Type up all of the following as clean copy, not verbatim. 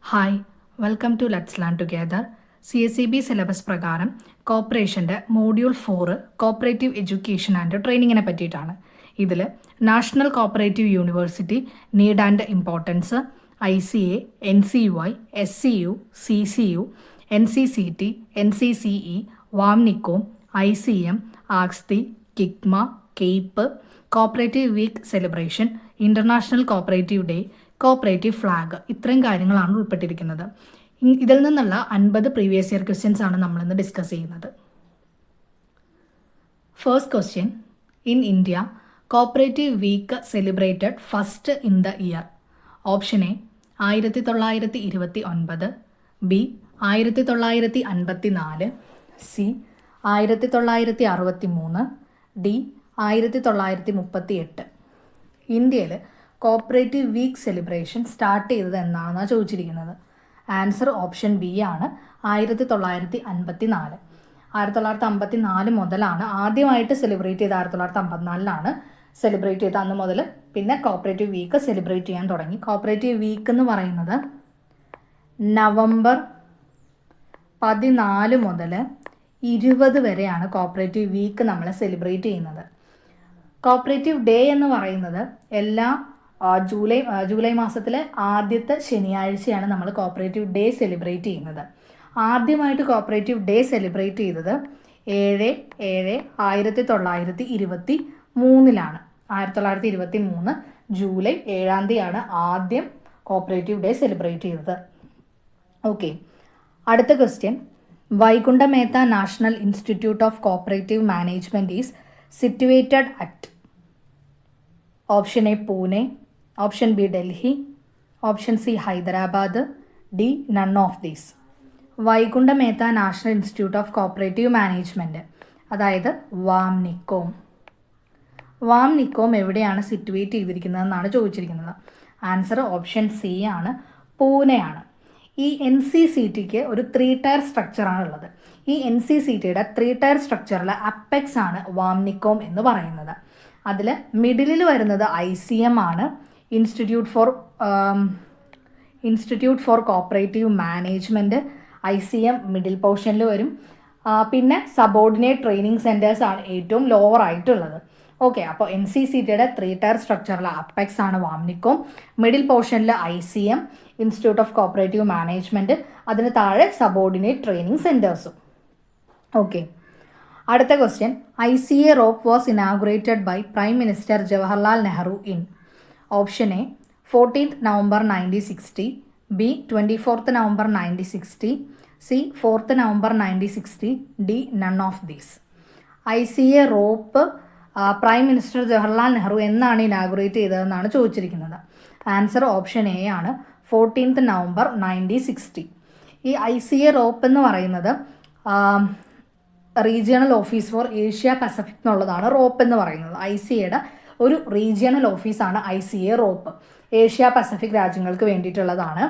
Hi, welcome to let's learn together. CSEB syllabus പ്രകാരം കോർപ്പറേഷൻ്റെ module 4 cooperative education and ട്രെയിനിങ്ങിനെ പറ്റിയിട്ടാണ്. ഇതിൽ national cooperative university need and importance, ICA, NCUI, SCU, CCU, NCCT, NCCE, VAMNICOM, ICM, ആക്സ്തി, KICMA, CAPE, cooperative week celebration, international cooperative day, cooperative flag, ഇത്രയും കാര്യങ്ങളാണ് ഉൾപ്പെട്ടിരിക്കുന്നത്. ഇതിൽ നിന്നുള്ള 50 പ്രീവിയസ് ഇയർ ക്വസ്റ്റ്യൻസ് ആണ് നമ്മളിന്ന് ഡിസ്കസ് ചെയ്യുന്നത്. First question: in India cooperative week celebrated first in the year. Option A 1929, B 1954, C 1963, D 1938. ഇന്ത്യയിൽ cooperative week celebration start ചെയ്തത് എന്നാണെന്നാണ് ചോദിച്ചിരിക്കുന്നത്. ആൻസർ ഓപ്ഷൻ ബി ആണ്, 1954. 1954 മുതലാണ് ആദ്യമായിട്ട് സെലിബ്രേറ്റ് ചെയ്ത്. 1954 സെലിബ്രേറ്റ് ചെയ്ത് അന്ന് മുതൽ പിന്നെ കോപ്പറേറ്റീവ് വീക്ക് സെലിബ്രേറ്റ് ചെയ്യാൻ തുടങ്ങി. കോപ്പറേറ്റീവ് വീക്ക് എന്ന് പറയുന്നത് നവംബർ 14 മുതൽ 20 വരെയാണ് കോപ്പറേറ്റീവ് വീക്ക് നമ്മൾ സെലിബ്രേറ്റ് ചെയ്യുന്നത്. കോപ്പറേറ്റീവ് ഡേ എന്ന് പറയുന്നത് എല്ലാ ജൂലൈ മാസത്തിലെ ആദ്യത്തെ ശനിയാഴ്ചയാണ് നമ്മൾ കോപ്പറേറ്റീവ് ഡേ സെലിബ്രേറ്റ് ചെയ്യുന്നത്. ആദ്യമായിട്ട് കോപ്പറേറ്റീവ് ഡേ സെലിബ്രേറ്റ് ചെയ്തത് 7/7/1923 1923 ജൂലൈ 7 ആദ്യം കോപ്പറേറ്റീവ് ഡേ സെലിബ്രേറ്റ് ചെയ്തത്. ഓക്കെ, അടുത്ത question: Vaikunth Mehta national institute of cooperative management is situated at. Option A Pune, option B Delhi, option C Hyderabad, D none of these. Vaikunth Mehta national institute of cooperative management, അതായത് വാംനിക്കോം. വാംനിക്കോം എവിടെയാണ് situate ചെയ്തിരിക്കുന്നതെന്നാണ് ചോദിച്ചിരിക്കുന്നത്. Answer option C ആണ്, പൂനെയാണ്. ഈ NCCTക്ക് ഒരു 3 tyre സ്ട്രക്ചറാണ് ഉള്ളത്. ഈ NCCTയുടെ 3 ടയർ സ്ട്രക്ചറിലെ അപ്പെക്സ് ആണ് വാംനിക്കോം എന്ന് പറയുന്നത്. അതിൽ മിഡിലിൽ വരുന്നത് ICM ആണ്, institute for cooperative management. ICM middle പോർഷനിൽ വരും. പിന്നെ സബോർഡിനേറ്റ് ട്രെയിനിങ് സെൻറ്റേഴ്സ് ആണ് ഏറ്റവും ലോവർ ആയിട്ടുള്ളത്. ഓക്കെ, അപ്പോൾ NCCTയുടെ 3 ടയർ സ്ട്രക്ചറിലെ അപ്പെക്സ് ആണ് വാംനിക്കോം. മിഡിൽ പോർഷനിൽ ICM, institute of cooperative management, അതിന് താഴെ സബോർഡിനേറ്റ് ട്രെയിനിങ് സെൻറ്റേഴ്സും. ഓക്കെ, അടുത്ത question: ICA ROPE was inaugurated by prime minister Jawaharlal Nehru in. Option A 14th November 1960, B 24th November 1960, C 4th November 1960, D none of these. ICA ROPE prime minister Jawaharlal Nehru എന്നാണ് inaugurate ചെയ്തതെന്നാണ് ചോദിച്ചിരിക്കുന്നത്. Answer option A ആണ്, 14th November 1960. ഈ ICA rope എന്ന് പറയുന്നത് regional office for Asia Pacific എന്നുള്ളതാണ് rope എന്ന് പറയുന്നത്. ICAയുടെ ഒരു റീജിയണൽ ഓഫീസാണ് ICA റോപ്പ്. ഏഷ്യ പസഫിക് രാജ്യങ്ങൾക്ക് വേണ്ടിയിട്ടുള്ളതാണ്.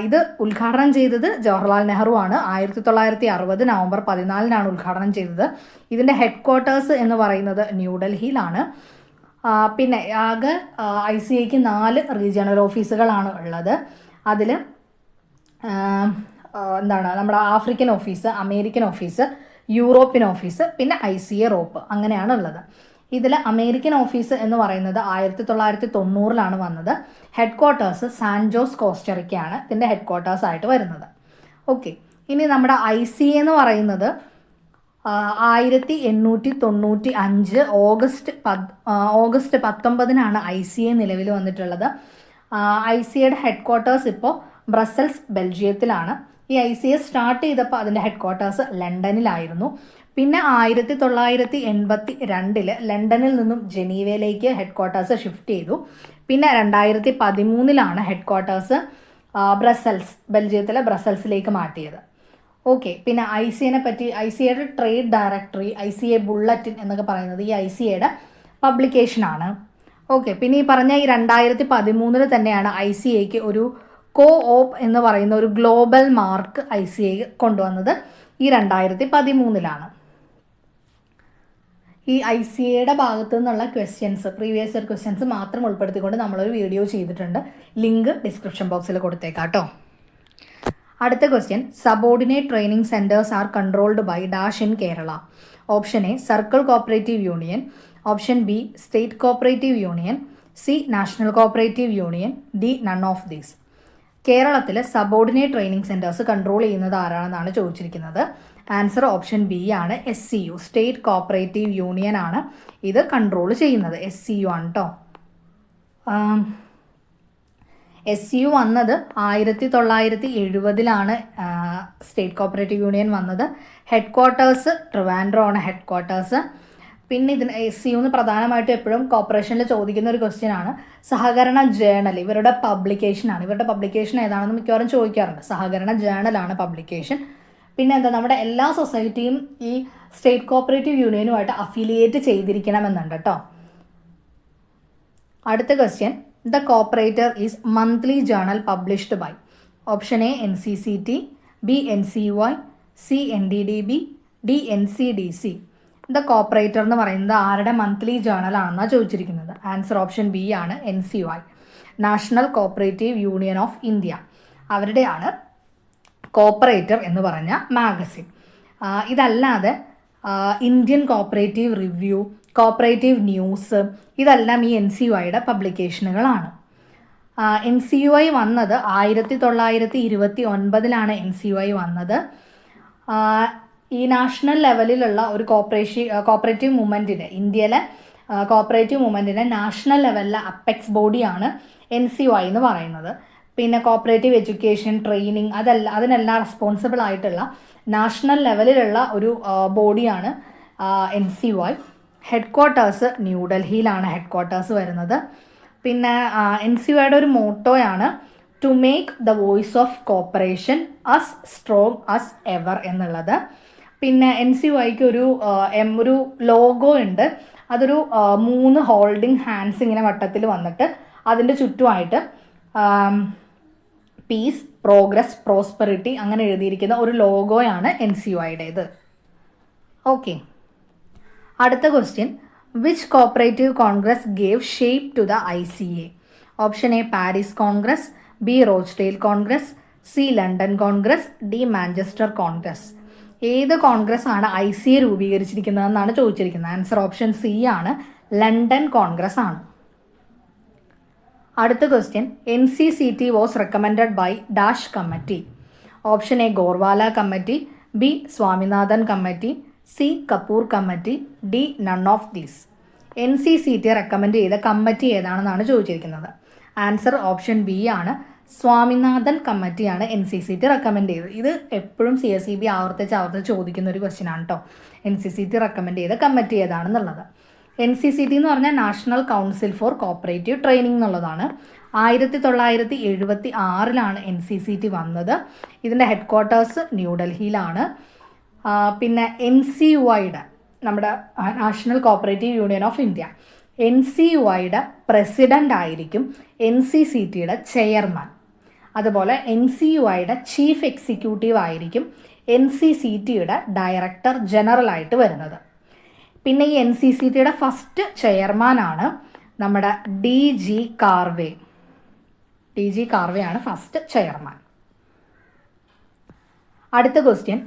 ഇത് ഉദ്ഘാടനം ചെയ്തത് ജവഹർലാൽ നെഹ്റു ആണ്. 1960 November 14 ഉദ്ഘാടനം ചെയ്തത്. ഇതിൻ്റെ ഹെഡ് ക്വാർട്ടേഴ്സ് എന്ന് പറയുന്നത് ന്യൂഡൽഹിയിലാണ്. പിന്നെ ആകെ ICAക്ക് 4 റീജിയണൽ ഓഫീസുകളാണ് ഉള്ളത്. അതിൽ നമ്മുടെ African office, American office, European office, പിന്നെ ICA റോപ്പ്, അങ്ങനെയാണ് ഉള്ളത്. ഇതിൽ അമേരിക്കൻ ഓഫീസ് എന്ന് പറയുന്നത് 1990 വന്നത്. ഹെഡ് ക്വാർട്ടേഴ്സ് സാൻ ജോസ് കോസ്റ്ററിക്കയാണ് ഇതിൻ്റെ ഹെഡ് ക്വാർട്ടേഴ്സ് ആയിട്ട് വരുന്നത്. ഓക്കെ, ഇനി നമ്മുടെ ICA എന്ന് പറയുന്നത് 1895 ഓഗസ്റ്റ് 19 ICA നിലവിൽ വന്നിട്ടുള്ളത്. ICAയുടെ ഹെഡ് ക്വാർട്ടേഴ്സ് ഇപ്പോൾ ബ്രസൽസ്, ബെൽജിയത്തിലാണ്. ഈ ICA സ്റ്റാർട്ട് ചെയ്തപ്പോൾ അതിൻ്റെ ഹെഡ് ക്വാർട്ടേഴ്സ് ലണ്ടനിലായിരുന്നു. പിന്നെ 1982 ലണ്ടനിൽ നിന്നും ജനീവയിലേക്ക് ഹെഡ് ക്വാർട്ടേഴ്സ് ഷിഫ്റ്റ് ചെയ്തു. പിന്നെ 2013 ഹെഡ് ക്വാർട്ടേഴ്സ് ബെൽജിയത്തിലെ ബ്രസൽസിലേക്ക് മാറ്റിയത്. ഓക്കെ, പിന്നെ ICAനെ പറ്റി, ICAയുടെ ട്രേഡ് ഡയറക്ടറി, ICA ബുള്ളറ്റിൻ എന്നൊക്കെ പറയുന്നത് ഈ ICAയുടെ പബ്ലിക്കേഷനാണ്. ഓക്കെ, പിന്നെ ഈ പറഞ്ഞ ഈ 2013 തന്നെയാണ് ICAക്ക് ഒരു ഓപ്പ് എന്ന് പറയുന്ന ഒരു ഗ്ലോബൽ മാർക്ക് ICA കൊണ്ടുവന്നത്. ഈ 2013. ഈ ICAയുടെ ഭാഗത്തു നിന്നുള്ള ക്വസ്റ്റ്യൻസ്, പ്രീവിയസ് ഇയർ ക്വസ്റ്റ്യൻസ് മാത്രം ഉൾപ്പെടുത്തിക്കൊണ്ട് നമ്മളൊരു വീഡിയോ ചെയ്തിട്ടുണ്ട്. ലിങ്ക് ഡിസ്ക്രിപ്ഷൻ ബോക്സിൽ കൊടുത്തേക്കാം കേട്ടോ. അടുത്ത question, subordinate training centres are controlled by dash in Kerala. Option A circle cooperative union, option B state cooperative union, C national cooperative union, D none of these. കേരളത്തിൽ subordinate training centres control ചെയ്യുന്നത് ആരാണെന്നാണ് ചോദിച്ചിരിക്കുന്നത്. Answer option B ആണ്, SCU, state cooperative union ആണ് ഇത് control ചെയ്യുന്നത്. SCU ആണ് കേട്ടോ. SCU വന്നത് 1970 സ്റ്റേറ്റ് കോപ്പറേറ്റീവ് യൂണിയൻ വന്നത്. ഹെഡ് ക്വാർട്ടേഴ്സ് ട്രിവാൻഡ്രം ആണ് ഹെഡ് ക്വാർട്ടേഴ്സ്. പിന്നെ ഇതിന് SCU എന്ന് പ്രധാനമായിട്ടും എപ്പോഴും കോർപ്പറേഷനിൽ ചോദിക്കുന്ന ഒരു ക്വസ്റ്റ്യൻ ആണ്. സഹകരണ ജേണൽ ഇവരുടെ പബ്ലിക്കേഷനാണ്. ഇവരുടെ പബ്ലിക്കേഷൻ ഏതാണെന്ന് മിക്കവാറും ചോദിക്കാറുണ്ട്. സഹകരണ ജേണലാണ് പബ്ലിക്കേഷൻ. പിന്നെ എന്താ, നമ്മുടെ എല്ലാ സൊസൈറ്റിയും ഈ സ്റ്റേറ്റ് കോപ്പറേറ്റീവ് യൂണിയനുമായിട്ട് അഫിലിയേറ്റ് ചെയ്തിരിക്കണമെന്നുണ്ട് കേട്ടോ. അടുത്ത question, the cooperator is monthly journal published by. Option A NCCT, B NCUI, C NDDB, D NCDC. The cooperator എന്ന് പറയുന്നത് ആരുടെ മന്ത്ലി ജേണൽ ആണെന്നാണ് ചോദിച്ചിരിക്കുന്നത്. ആൻസർ ഓപ്ഷൻ ബി ആണ്, NCUI, national cooperative union of India. അവരുടെയാണ് കോപ്പറേറ്റർ എന്ന് പറഞ്ഞ magazine. ഇതല്ലാതെ Indian cooperative review, cooperative news, ഇതെല്ലാം ഈ NCUIയുടെ പബ്ലിക്കേഷനുകളാണ്. NCUI വന്നത് 1929 NCUI വന്നത്. ഈ നാഷണൽ ലെവലിലുള്ള ഒരു കോപ്പറേറ്റീവ് മൂവ്മെൻറ്റിൻ്റെ, ഇന്ത്യയിലെ കോപ്പറേറ്റീവ് മൂവ്മെൻറ്റിൻ്റെ നാഷണൽ ലെവലിലെ അപ്പെക്സ് ബോഡിയാണ് NCUI എന്ന് പറയുന്നത്. പിന്നെ കോപ്പറേറ്റീവ് എഡ്യൂക്കേഷൻ, ട്രെയിനിങ്, അതിനെല്ലാം റെസ്പോൺസിബിൾ ആയിട്ടുള്ള നാഷണൽ ലെവലിലുള്ള ഒരു ബോഡിയാണ് NCUI. ഹെഡ് ക്വാർട്ടേഴ്സ് ന്യൂഡൽഹിയിലാണ് ഹെഡ് ക്വാർട്ടേഴ്സ് വരുന്നത്. പിന്നെ NCUIയുടെ ഒരു മോട്ടോയാണ് to make the voice of cooperation as strong as ever എന്നുള്ളത്. പിന്നെ NCUIക്ക് ഒരു ലോഗോ ഉണ്ട്. അതൊരു 3 ഹോൾഡിംഗ് ഹാൻഡ്സ് ഇങ്ങനെ വട്ടത്തിൽ വന്നിട്ട് അതിൻ്റെ ചുറ്റുമായിട്ട് പീസ്, പ്രോഗ്രസ്, പ്രോസ്പെറിറ്റി അങ്ങനെ എഴുതിയിരിക്കുന്ന ഒരു ലോഗോയാണ് NCUIയുടേത്. ഓക്കെ, അടുത്ത question, which cooperative congress gave shape to the ICA. Option A Paris congress, B Rochdale congress, C London congress, D Manchester congress. ഏത് കോൺഗ്രസ് ആണ് ICA രൂപീകരിച്ചിരിക്കുന്നതെന്നാണ് ചോദിച്ചിരിക്കുന്നത്. ആൻസർ ഓപ്ഷൻ സി ആണ്, ലണ്ടൻ കോൺഗ്രസ് ആണ്. അടുത്ത question, NCCT was recommended by dash committee. Option A Gorwala committee, B Swaminathan committee, C Kapur committee, D none of these. NCCT recommend ചെയ്ത committee ഏതാണെന്നാണ് ചോദിച്ചിരിക്കുന്നത്. Answer option B ആണ്, സ്വാമിനാഥൻ കമ്മിറ്റിയാണ് NCCT റെക്കമെൻഡ് ചെയ്തത്. ഇത് എപ്പോഴും CSEB ആവർത്തിച്ച് ചോദിക്കുന്ന ഒരു ക്വസ്റ്റ്യൻ ആണ് കേട്ടോ. NCCT റെക്കമെൻഡ് ചെയ്ത കമ്മിറ്റി ഏതാണെന്നുള്ളത്. NCCT എന്ന് പറഞ്ഞാൽ national council for cooperative training എന്നുള്ളതാണ്. 1976 NCCT വന്നത്. ഇതിൻ്റെ ഹെഡ് ക്വാർട്ടേഴ്സ് ന്യൂഡൽഹിയിലാണ്. പിന്നെ NCUIയുടെ, നമ്മുടെ national cooperative union of India, NCUIയുടെ പ്രസിഡൻ്റ് ആയിരിക്കും NCCTയുടെ ചെയർമാൻ. അതുപോലെ NCUIയുടെ ചീഫ് എക്സിക്യൂട്ടീവ് ആയിരിക്കും NCCTയുടെ ഡയറക്ടർ ജനറൽ ആയിട്ട് വരുന്നത്. പിന്നെ ഈ NCCTയുടെ ഫസ്റ്റ് ചെയർമാനാണ് നമ്മുടെ DG കാർവേ. DG കാർവേ ആണ് ഫസ്റ്റ് ചെയർമാൻ. അടുത്ത question,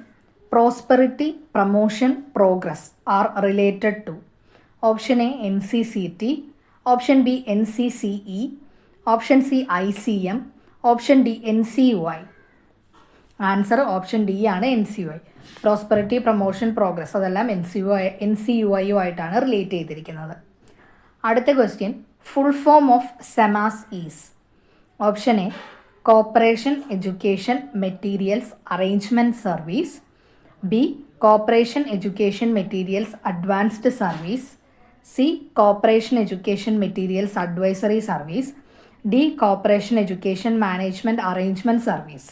prosperity, promotion, progress are related to. Option A NCCT, option B NCCE, option C ICM, option D NCUI. Answer option D ആണ്, NCUI. പ്രോസ്പെറിറ്റി, പ്രൊമോഷൻ, പ്രോഗ്രസ് അതെല്ലാം NCUIയുമായിട്ടാണ് relate ചെയ്തിരിക്കുന്നത്. അടുത്ത question, full form of CEMAS is. Option A cooperation education materials arrangement service, B cooperation education materials advanced service, C cooperation education materials advisory service, D cooperation education management arrangement service.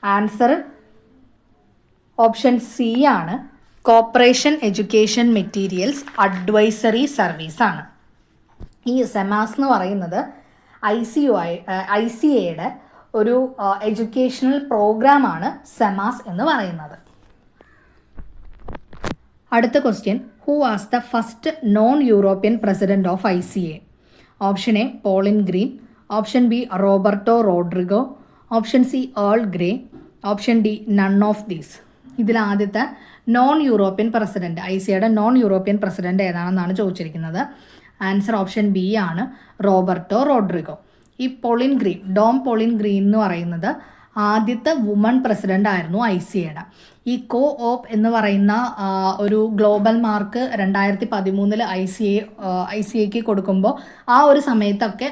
Answer option C ആണ്, corporation education materials advisory service ആണ്. ഈ സെമാസ് എന്ന് പറയുന്നത് ICAയുടെ ഒരു educational പ്രോഗ്രാമാണ് സെമാസ് എന്ന് പറയുന്നത്. അടുത്ത question, who was the first non European president of ICA? Option A Pauline Green, option B Roberto Rodrigo, option C Earl Grey, option D none of these. ഇതിൽ ആദ്യത്തെ നോൺ യൂറോപ്യൻ പ്രസിഡന്റ്, ICAയുടെ non European president ഏതാണെന്നാണ് ചോദിച്ചിരിക്കുന്നത്. Answer option B ആണ്, Roberto Rodrigo. ഈ Pauline Green, Pauline Green എന്ന് പറയുന്നത് ആദ്യത്തെ വുമൺ പ്രസിഡന്റ് ആയിരുന്നു ICAയുടെ. ഈ ഓപ്പ് എന്ന് പറയുന്ന ഒരു ഗ്ലോബൽ മാർക്ക് 2013 ICAക്ക് കൊടുക്കുമ്പോൾ ആ ഒരു സമയത്തൊക്കെ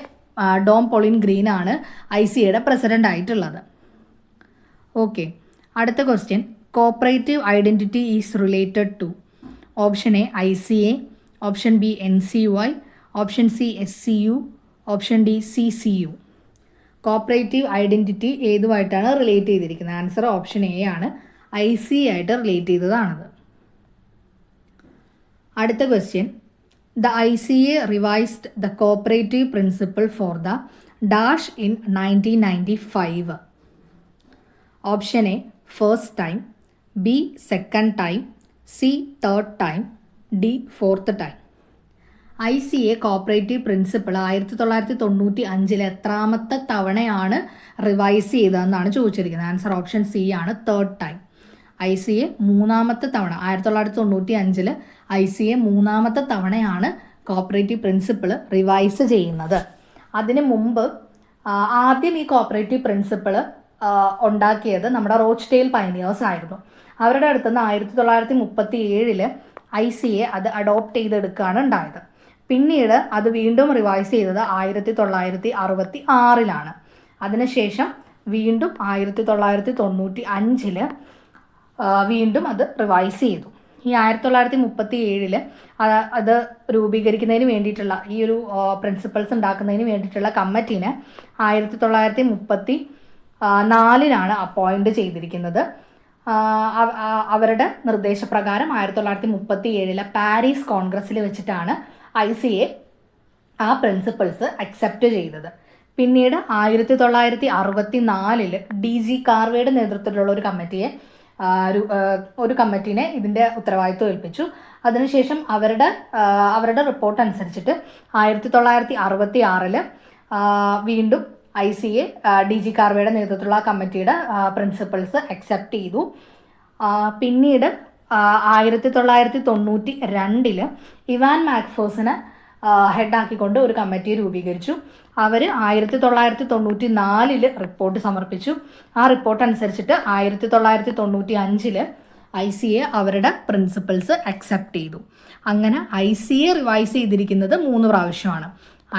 പോളിൻ ഗ്രീൻ ആണ് ICAയുടെ പ്രസിഡന്റ് ആയിട്ടുള്ളത്. ഓക്കെ, അടുത്ത question, cooperative identity is related to? Option A ICA, option B NCUI, option C SCU, option D CCU. Cooperative identity ഏതുമായിട്ടാണ് റിലേറ്റ് ചെയ്തിരിക്കുന്നത്? ആൻസർ ഓപ്ഷൻ എ ആണ്, ICA ആയിട്ട് റിലേറ്റ് ചെയ്തതാണത്. അടുത്ത question, the ICA revised the cooperative principle for the dash in 1995. Option A first time, B second time, C third time, D fourth time. ICA cooperative principle 1995 എത്രാമത്തെ തവണയാണ് revise ചെയ്തതെന്നാണ് ചോദിച്ചിരിക്കുന്നത്? Answer option C ആണ്, third time. ICA മൂന്നാമത്തെ തവണ, 1995 ICA മൂന്നാമത്തെ തവണയാണ് cooperative principle revise ചെയ്യുന്നത്. അതിന് മുമ്പ് ആദ്യം ഈ കോപ്പറേറ്റീവ് പ്രിൻസിപ്പിൾ ഉണ്ടാക്കിയത് നമ്മുടെ റോച്ച്ഡെയിൽ പയനിയേഴ്സ് ആയിരുന്നു. അവരുടെ അടുത്ത് നിന്ന് 1937 ICA അത് അഡോപ്റ്റ് ചെയ്തെടുക്കുകയാണ് ഉണ്ടായത്. പിന്നീട് അത് വീണ്ടും റിവൈസ് ചെയ്തത് 1966 അതിനുശേഷം വീണ്ടും 1995 വീണ്ടും അത് റിവൈസ് ചെയ്തു. ഈ 1937 അത് രൂപീകരിക്കുന്നതിന് വേണ്ടിയിട്ടുള്ള, ഈ ഒരു പ്രിൻസിപ്പൾസ് ഉണ്ടാക്കുന്നതിന് വേണ്ടിയിട്ടുള്ള കമ്മിറ്റീനെ 1934 അപ്പോയിന്റ് ചെയ്തിരിക്കുന്നത്. അവരുടെ നിർദ്ദേശപ്രകാരം 1937 പാരീസ് കോൺഗ്രസ്സിൽ വെച്ചിട്ടാണ് ICA ആ പ്രിൻസിപ്പിൾസ് അക്സെപ്റ്റ് ചെയ്തത്. പിന്നീട് 1964 DG കാർവേയുടെ നേതൃത്വത്തിലുള്ള ഒരു കമ്മിറ്റീനെ ഇതിൻ്റെ ഉത്തരവാദിത്വം ഏൽപ്പിച്ചു. അതിനുശേഷം അവരുടെ റിപ്പോർട്ട് അനുസരിച്ചിട്ട് 1966 വീണ്ടും ICA DG കാർവേയുടെ നേതൃത്വത്തിലുള്ള കമ്മിറ്റിയുടെ പ്രിൻസിപ്പിൾസ് അക്സെപ്റ്റ് ചെയ്തു. പിന്നീട് 1992 ഇവാൻ മാക്ഫേഴ്സിനെ ഹെഡാക്കിക്കൊണ്ട് ഒരു കമ്മിറ്റി രൂപീകരിച്ചു. അവർ 1994 റിപ്പോർട്ട് സമർപ്പിച്ചു. ആ റിപ്പോർട്ട് അനുസരിച്ചിട്ട് 1995 ICA അവരുടെ പ്രിൻസിപ്പിൾസ് അക്സെപ്റ്റ് ചെയ്തു. അങ്ങനെ ICA റിവൈസ് ചെയ്തിരിക്കുന്നത് 3 പ്രാവശ്യമാണ്,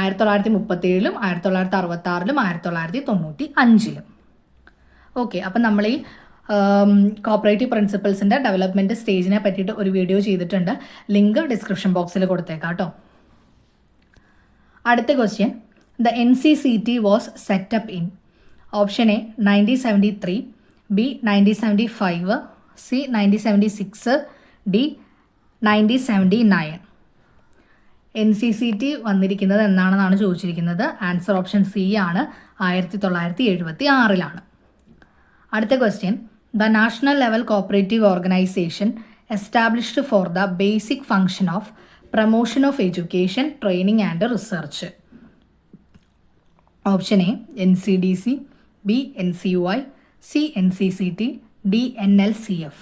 1937, 1966, 1995. ഓക്കെ, അപ്പം നമ്മൾ ഈ കോപ്പറേറ്റീവ് പ്രിൻസിപ്പിൾസിൻ്റെ ഡെവലപ്മെൻറ്റ് സ്റ്റേജിനെ പറ്റിയിട്ട് ഒരു വീഡിയോ ചെയ്തിട്ടുണ്ട്. ലിങ്ക് ഡിസ്ക്രിപ്ഷൻ ബോക്സിൽ കൊടുത്തേക്കാം കേട്ടോ. അടുത്ത question, the NCCT was set up in? Option A 1973, B 1975, C 1976, D 1979. NCCT വന്നിരിക്കുന്നത് എന്നാണെന്നാണ് ചോദിച്ചിരിക്കുന്നത്? ആൻസർ ഓപ്ഷൻ സി ആണ്, 1976. അടുത്ത question, the national level cooperative organisation established for the basic function of promotion of education, training and research. Option A NCDC, B NCUI, C NCCT, D NLCF.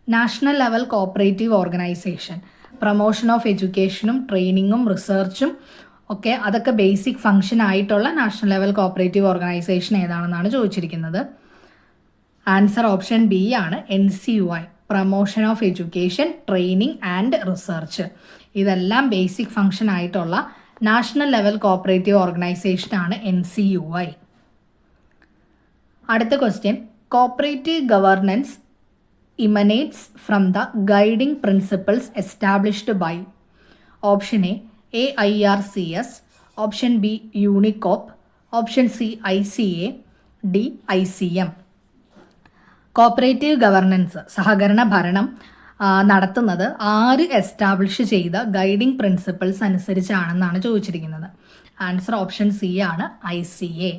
National level cooperative organisation promotion of എഡ്യൂക്കേഷനും ട്രെയിനിങ്ങും റിസർച്ചും ഒക്കെ അതൊക്കെ basic function ആയിട്ടുള്ള national level cooperative organisation ഏതാണെന്നാണ് ചോദിച്ചിരിക്കുന്നത്? Answer option B ആണ്, NCUI, promotion of education, training and research. ഇതെല്ലാം ബേസിക് ഫംഗ്ഷൻ ആയിട്ടുള്ള നാഷണൽ ലെവൽ കോപ്പറേറ്റീവ് ഓർഗനൈസേഷനാണ് NCUI. അടുത്ത question, cooperative governance emanates from the guiding principles established by? Option A AIRCS, Option B UNICOP, Option C ICA, D ICM. Cooperative governance, സഹകരണ ഭരണം നടത്തുന്നത് ആര് establish ചെയ്ത guiding principles അനുസരിച്ചാണെന്നാണ് ചോദിച്ചിരിക്കുന്നത്? Answer option C ആണ്, ICA.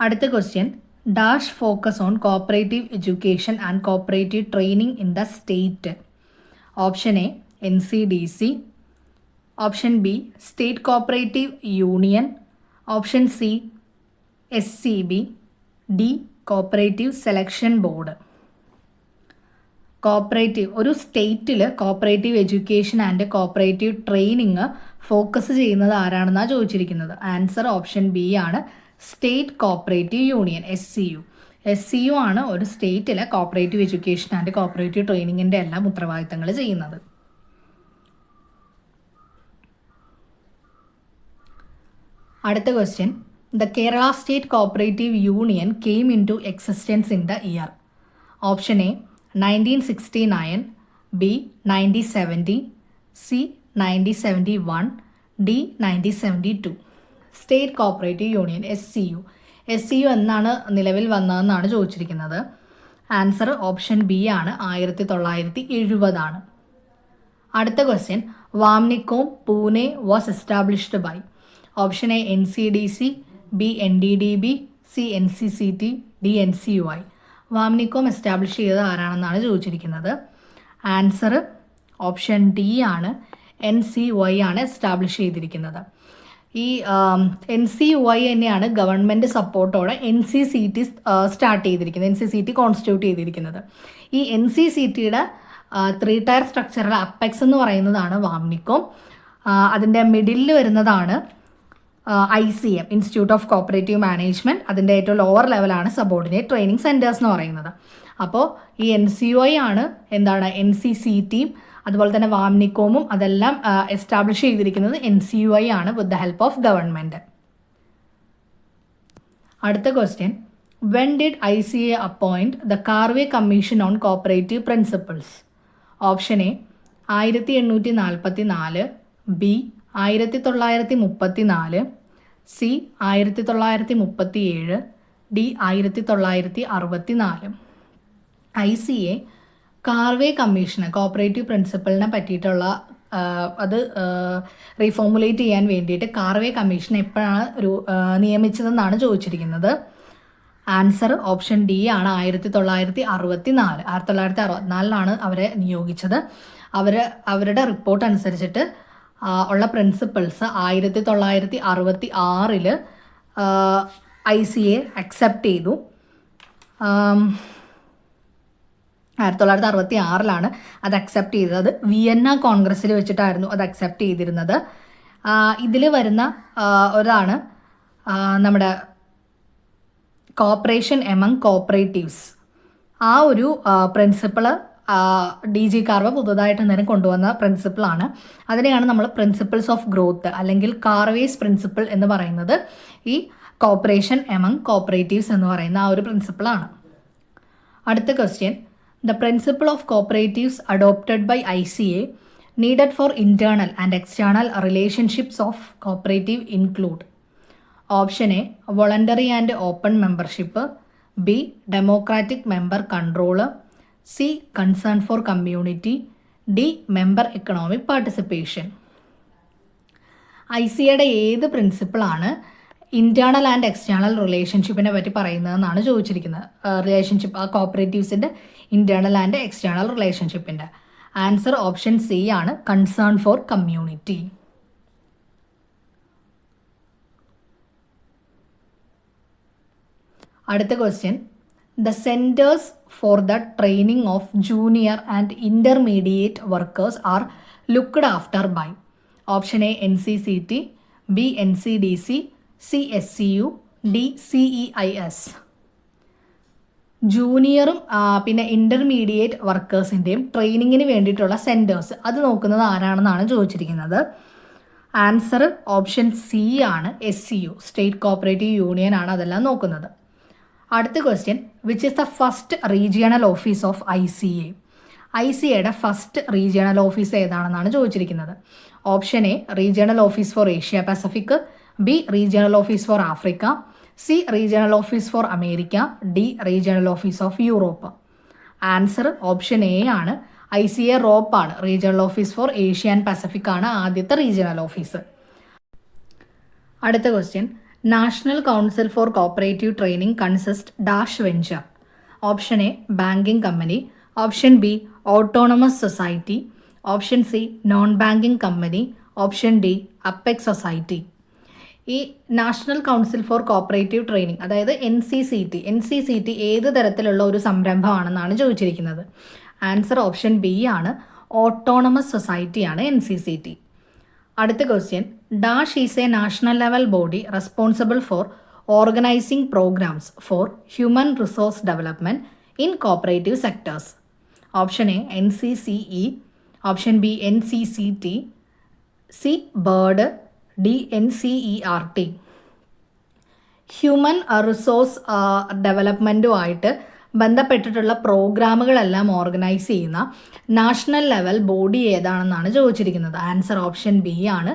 അടുത്ത question, dash focus on cooperative education and cooperative training in the state. Option A NCDC, option B state cooperative union, option C SCB, D cooperative selection board. Cooperative, ഒരു സ്റ്റേറ്റിൽ cooperative education and cooperative training focus ചെയ്യുന്നത് ആരാണെന്നാണ് ചോദിച്ചിരിക്കുന്നത്. Answer option B ആണ്, state cooperative union, SCU ആണ് ഒരു സ്റ്റേറ്റിലെ cooperative education and cooperative ട്രെയിനിങ്ങിൻ്റെ എല്ലാം ഉത്തരവാദിത്തങ്ങൾ ചെയ്യുന്നത്. അടുത്ത question, the Kerala state cooperative union came into existence in the year. Option A 1969, B 1970, C 1971, D 1972. State cooperative union SCU എന്നാണ് നിലവിൽ വന്നതെന്നാണ് ചോദിച്ചിരിക്കുന്നത്. ആൻസർ ഓപ്ഷൻ ബി ആണ്, 1970 ആണ്. അടുത്ത question, VAMNICOM Pune was established by. Option A NCDC, B NDDB, C NCCT, D NCUI. VAMNICOM establish ചെയ്തത് ആരാണെന്നാണ് ചോദിച്ചിരിക്കുന്നത്. Answer option D ആണ്, NCUI ആണ് എസ്റ്റാബ്ലിഷ് ചെയ്തിരിക്കുന്നത്. ഈ NCUI തന്നെയാണ് ഗവൺമെൻറ് സപ്പോർട്ടോടെ NCCT സ്റ്റാർട്ട് ചെയ്തിരിക്കുന്നത്, NCCT കോൺസ്റ്റിറ്റ്യൂട്ട് ചെയ്തിരിക്കുന്നത്. ഈ NCCTയുടെ 3 ടയർ സ്ട്രക്ചറിലെ അപ്പെക്സ് എന്ന് പറയുന്നതാണ് വാംനിക്കോം. അതിൻ്റെ മിഡിലിൽ വരുന്നതാണ് ICM, institute of cooperative management. അതിൻ്റെ ഏറ്റവും ലോവർ ലെവലാണ് സബോർഡിനേറ്റ് ട്രെയിനിങ് സെൻറ്റേഴ്സ് എന്ന് പറയുന്നത്. അപ്പോൾ ഈ NCUI ആണ് എന്താണ് NCCTയും അതുപോലെ തന്നെ വാംനിക്കോമും അതെല്ലാം എസ്റ്റാബ്ലിഷ് ചെയ്തിരിക്കുന്നത് NCUI ആണ് with the help of government. അടുത്ത question, when did ICA appoint the Karve commission on cooperative principles. Option A 1844, B 1934, C 1937, D 1964. ICA Karve കമ്മീഷന് കോപ്പറേറ്റീവ് പ്രിൻസിപ്പിളിനെ പറ്റിയിട്ടുള്ള അത് റീഫോർമുലേറ്റ് ചെയ്യാൻ വേണ്ടിയിട്ട് കാർവേ കമ്മീഷൻ എപ്പോഴാണ് നിയമിച്ചതെന്നാണ് ചോദിച്ചിരിക്കുന്നത്. ആൻസർ ഓപ്ഷൻ ഡി ആണ്, 1964. 1964 അവരെ നിയോഗിച്ചത്. അവരുടെ റിപ്പോർട്ട് അനുസരിച്ചിട്ട് ഉള്ള പ്രിൻസിപ്പിൾസ് 1966 ICA അക്സെപ്റ്റ് ചെയ്തു. 1966 അത് അക്സെപ്റ്റ് ചെയ്തത്. അത് വിയന്ന കോൺഗ്രസ്സിൽ വെച്ചിട്ടായിരുന്നു അത് അക്സെപ്റ്റ് ചെയ്തിരുന്നത്. ഇതിൽ വരുന്ന ഒരാണ് നമ്മുടെ കോപ്പറേഷൻ എമംഗ് കോപ്പറേറ്റീവ്സ്. ആ ഒരു പ്രിൻസിപ്പിള് DG കാർവ പുതുതായിട്ട് തന്നെ കൊണ്ടുവന്ന പ്രിൻസിപ്പിളാണ്. അതിനെയാണ് നമ്മൾ പ്രിൻസിപ്പിൾസ് ഓഫ് ഗ്രോത്ത് അല്ലെങ്കിൽ കാർവേസ് പ്രിൻസിപ്പിൾ എന്ന് പറയുന്നത്. ഈ കോപ്പറേഷൻ എമംഗ് കോപ്പറേറ്റീവ്സ് എന്ന് പറയുന്ന ആ ഒരു പ്രിൻസിപ്പിളാണ്. അടുത്ത question, the principle of cooperatives adopted by ICA needed for internal and external relationships of cooperative include. Option A voluntary and open membership, B democratic member control, C concern for community, D member economic participation. ICAയുടെ ഏത് പ്രിൻസിപ്പിളാണ് internal and external റിലേഷൻഷിപ്പിനെ പറ്റി പറയുന്നതെന്നാണ് ചോദിച്ചിരിക്കുന്നത്. Relationship ആ കോപ്പറേറ്റീവ്സിൻ്റെ internal and external റിലേഷൻഷിപ്പിൻ്റെ. ആൻസർ ഓപ്ഷൻ സി ആണ്, കൺസേൺ ഫോർ കമ്മ്യൂണിറ്റി. അടുത്ത question, the centres for the training of junior and intermediate workers are looked after by. Option A NCCT, B NCDC, C SCU, D CEIS. ജൂനിയറും പിന്നെ intermediate വർക്കേഴ്സിൻ്റെയും ട്രെയിനിങ്ങിന് വേണ്ടിയിട്ടുള്ള centres അത് നോക്കുന്നത് ആരാണെന്നാണ് ചോദിച്ചിരിക്കുന്നത്. ആൻസർ ഓപ്ഷൻ സി ആണ്, SCU, സ്റ്റേറ്റ് കോപ്പറേറ്റീവ് യൂണിയൻ ആണ് അതെല്ലാം നോക്കുന്നത്. അടുത്ത question, which is the first regional office of ICA. ICAയുടെ ഫസ്റ്റ് റീജിയണൽ ഓഫീസ് ഏതാണെന്നാണ് ചോദിച്ചിരിക്കുന്നത്. Option A regional office for Asia Pacific, B regional office for Africa, C regional office for America, D regional office of Europe. Answer option A ആണ്, ICA ROAP ആണ്. Regional office for Asia and Pacific ആണ് ആദ്യത്തെ regional office. അടുത്ത question, national council for cooperative training consist dash venture. Option A banking company, option B autonomous society, option C non banking company, option D apex society. ഈ national council for cooperative training അതായത് NCCT ഏത് തരത്തിലുള്ള ഒരു സംരംഭമാണെന്നാണ് ചോദിച്ചിരിക്കുന്നത്. Answer option B ആണ്, autonomous സൊസൈറ്റിയാണ് NCCT. അടുത്ത question, dash is a national level body responsible for organising programmes for human resource development in cooperative sectors. Option A NCCE, option B NCCT, C BIRD, D NCERT. Human resource ഡെവലപ്മെൻറ്റുമായിട്ട് ബന്ധപ്പെട്ടിട്ടുള്ള പ്രോഗ്രാമുകളെല്ലാം organise ചെയ്യുന്ന national level body ഏതാണെന്നാണ് ചോദിച്ചിരിക്കുന്നത്. Answer option B ആണ്,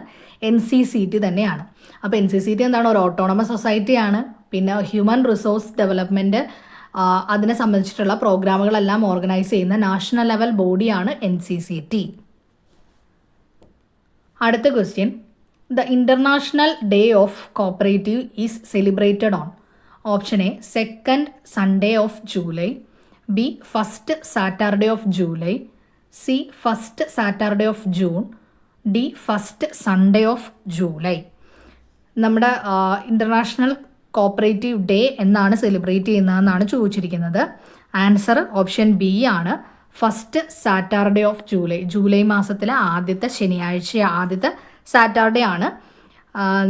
NCCT തന്നെയാണ്. അപ്പോൾ NCCT എന്താണ്? ഒരു ഓട്ടോണമസ് സൊസൈറ്റിയാണ്. പിന്നെ ഹ്യൂമൻ റിസോഴ്സ് ഡെവലപ്മെൻറ്റ് അതിനെ സംബന്ധിച്ചിട്ടുള്ള പ്രോഗ്രാമുകളെല്ലാം ഓർഗനൈസ് ചെയ്യുന്ന നാഷണൽ ലെവൽ ബോഡിയാണ് NCCT. അടുത്ത question, the international day of cooperative is celebrated on. Option A second Sunday off July, B first Saturday of July, C first Saturday of June, D first Sunday off July. നമ്മുടെ international cooperative day എന്നാണ് celebrate ചെയ്യുന്നതെന്നാണ് ചോദിച്ചിരിക്കുന്നത്. Answer option B ആണ്, first Saturday of July. July മാസത്തിലെ ആദ്യത്തെ ശനിയാഴ്ച, ആദ്യത്തെ Saturday ആണ്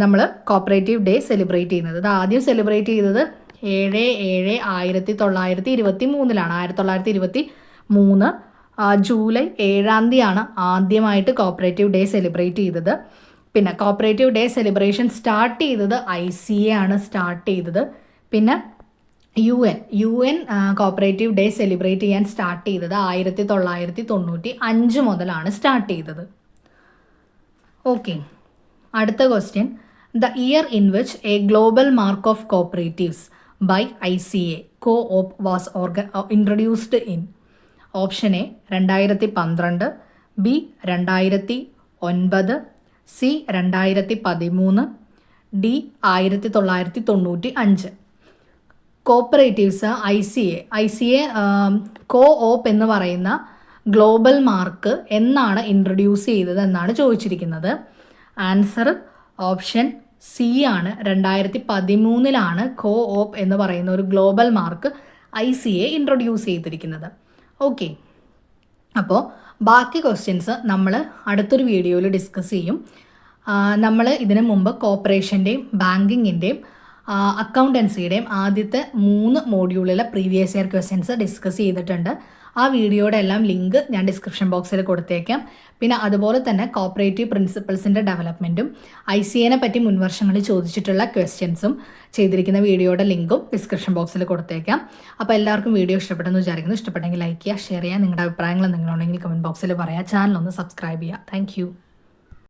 നമ്മൾ കോപ്പറേറ്റീവ് ഡേ സെലിബ്രേറ്റ് ചെയ്യുന്നത്. ഇത് ആദ്യം സെലിബ്രേറ്റ് ചെയ്തത് 7/7/1923 1923 ജൂലൈ 7 ആദ്യമായിട്ട് കോപ്പറേറ്റീവ് ഡേ സെലിബ്രേറ്റ് ചെയ്തത്. പിന്നെ കോപ്പറേറ്റീവ് ഡേ സെലിബ്രേഷൻ സ്റ്റാർട്ട് ചെയ്തത് ICA ആണ് സ്റ്റാർട്ട് ചെയ്തത്. പിന്നെ UN കോപ്പറേറ്റീവ് ഡേ സെലിബ്രേറ്റ് ചെയ്യാൻ സ്റ്റാർട്ട് ചെയ്തത് 1995 മുതലാണ് സ്റ്റാർട്ട് ചെയ്തത്. ഓക്കെ, അടുത്ത question, the year in which a global mark of cooperatives by ICA co-op was introduced in. Option A 2012, B 2009, C 2013, D 1995. Cooperatives ICA co-op എന്ന് പറയുന്ന global mark എന്നാണ് introduce ചെയ്തത് എന്നാണ് ചോദിച്ചിരിക്കുന്നത്. ആൻസർ ഓപ്ഷൻ സി ആണ്, 2013 co-op എന്ന് പറയുന്ന ഒരു ഗ്ലോബൽ മാർക്ക് ICA ഇൻട്രൊഡ്യൂസ് ചെയ്തിരിക്കുന്നത്. ഓക്കെ, അപ്പോൾ ബാക്കി ക്വസ്റ്റ്യൻസ് നമ്മൾ അടുത്തൊരു വീഡിയോയിൽ ഡിസ്കസ് ചെയ്യും. നമ്മൾ ഇതിനു മുമ്പ് കോർപ്പറേഷൻ്റെയും ബാങ്കിങ്ങിൻ്റെയും അക്കൗണ്ടൻസിയുടെയും ആദ്യത്തെ 3 മോഡ്യൂളിലെ പ്രീവിയസ് ഇയർ ക്വസ്റ്റ്യൻസ് ഡിസ്കസ് ചെയ്തിട്ടുണ്ട്. ആ വീഡിയോയുടെ എല്ലാം ലിങ്ക് ഞാൻ ഡിസ്ക്രിപ്ഷൻ ബോക്സിൽ കൊടുത്തേക്കാം. പിന്നെ അതുപോലെ തന്നെ കോപ്പറേറ്റീവ് പ്രിൻസിപ്പിൾസിൻ്റെ ഡെവലപ്മെൻറ്റും ICAനെ പറ്റി മുൻവർഷങ്ങളിൽ ചോദിച്ചിട്ടുള്ള ക്വസ്റ്റ്യൻസും ചെയ്തിരിക്കുന്ന വീഡിയോയുടെ ലിങ്കും ഡിസ്ക്രിപ്ഷൻ ബോക്സിൽ കൊടുത്തേക്കാം. അപ്പോൾ എല്ലാവർക്കും വീഡിയോ ഇഷ്ടപ്പെട്ടെന്ന് വിചാരിക്കുന്നു. ഇഷ്ടപ്പെട്ടെങ്കിൽ ലൈക്ക് ചെയ്യുക, ഷെയർ ചെയ്യുക, നിങ്ങളുടെ അഭിപ്രായങ്ങൾ എന്തെങ്കിലും ഉണ്ടെങ്കിൽ കമൻറ്റ് ബോക്സിൽ പറയുക. ചാനൽ ഒന്ന് സബ്സ്ക്രൈബ് ചെയ്യുക. താങ്ക്